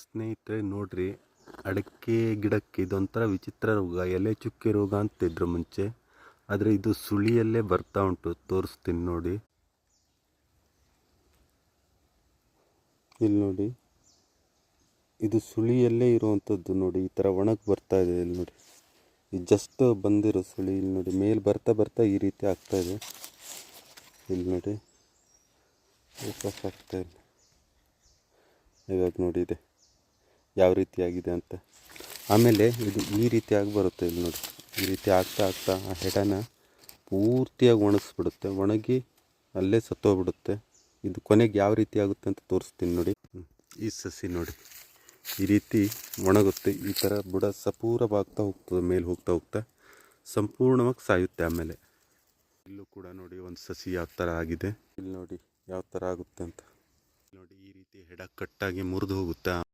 ಸ್ನೇಹಿತರೆ ನೋಡ್ರಿ, ಅಡಿಕೆ ಗಿಡಕ್ಕೆ ಇದೊಂಥರ ವಿಚಿತ್ರ ರೋಗ, ಎಲೆ ಚುಕ್ಕೆ ರೋಗ ಅಂತಿದ್ರು ಮುಂಚೆ. ಆದರೆ ಇದು ಸುಳಿಯಲ್ಲೇ ಬರ್ತಾ ಉಂಟು. ತೋರಿಸ್ತೀನಿ ನೋಡಿ. ಇಲ್ಲಿ ನೋಡಿ, ಇದು ಸುಳಿಯಲ್ಲೇ ಇರುವಂಥದ್ದು ನೋಡಿ. ಈ ಥರ ಒಣಗಿ ಬರ್ತಾ ಇದೆ. ಇಲ್ಲಿ ನೋಡಿ, ಇದು ಜಸ್ಟ್ ಬಂದಿರೋ ಸುಳಿ. ಇಲ್ಲಿ ನೋಡಿ, ಮೇಲೆ ಬರ್ತಾ ಬರ್ತಾ ಈ ರೀತಿ ಆಗ್ತಾ ಇದೆ. ಇಲ್ಲಿ ನೋಡಿ, ವಾಪಸ್ ಆಗ್ತಾ ಇಲ್ಲ. ಇವಾಗ ನೋಡಿ ಇದೆ ಯಾವ ರೀತಿ ಆಗಿದೆ ಅಂತ. ಆಮೇಲೆ ಇದು ಈ ರೀತಿಯಾಗಿ ಬರುತ್ತೆ. ಇಲ್ಲಿ ನೋಡಿ, ಈ ರೀತಿ ಆಗ್ತಾ ಆಗ್ತಾ ಆ ಹೆಡನ ಪೂರ್ತಿಯಾಗಿ ಒಣಗಿಸ್ಬಿಡುತ್ತೆ. ಒಣಗಿ ಅಲ್ಲೇ ಸತ್ತೋಗ್ಬಿಡುತ್ತೆ. ಇದು ಕೊನೆಗೆ ಯಾವ ರೀತಿ ಆಗುತ್ತೆ ಅಂತ ತೋರಿಸ್ತೀನಿ ನೋಡಿ. ಈ ಸಸಿ ನೋಡಿ, ಈ ರೀತಿ ಒಣಗುತ್ತೆ. ಈ ಥರ ಬುಡ ಸಪೂರವಾಗ್ತಾ ಹೋಗ್ತದೆ. ಮೇಲೆ ಹೋಗ್ತಾ ಹೋಗ್ತಾ ಸಂಪೂರ್ಣವಾಗಿ ಸಾಯುತ್ತೆ. ಆಮೇಲೆ ಇಲ್ಲೂ ಕೂಡ ನೋಡಿ ಒಂದು ಸಸಿ ಯಾವ ಥರ ಆಗಿದೆ. ಇಲ್ಲಿ ನೋಡಿ ಯಾವ ಥರ ಆಗುತ್ತೆ ಅಂತ. ನೋಡಿ, ಈ ರೀತಿ ಹೆಡ ಕಟ್ಟಾಗಿ ಮುರಿದು ಹೋಗುತ್ತೆ.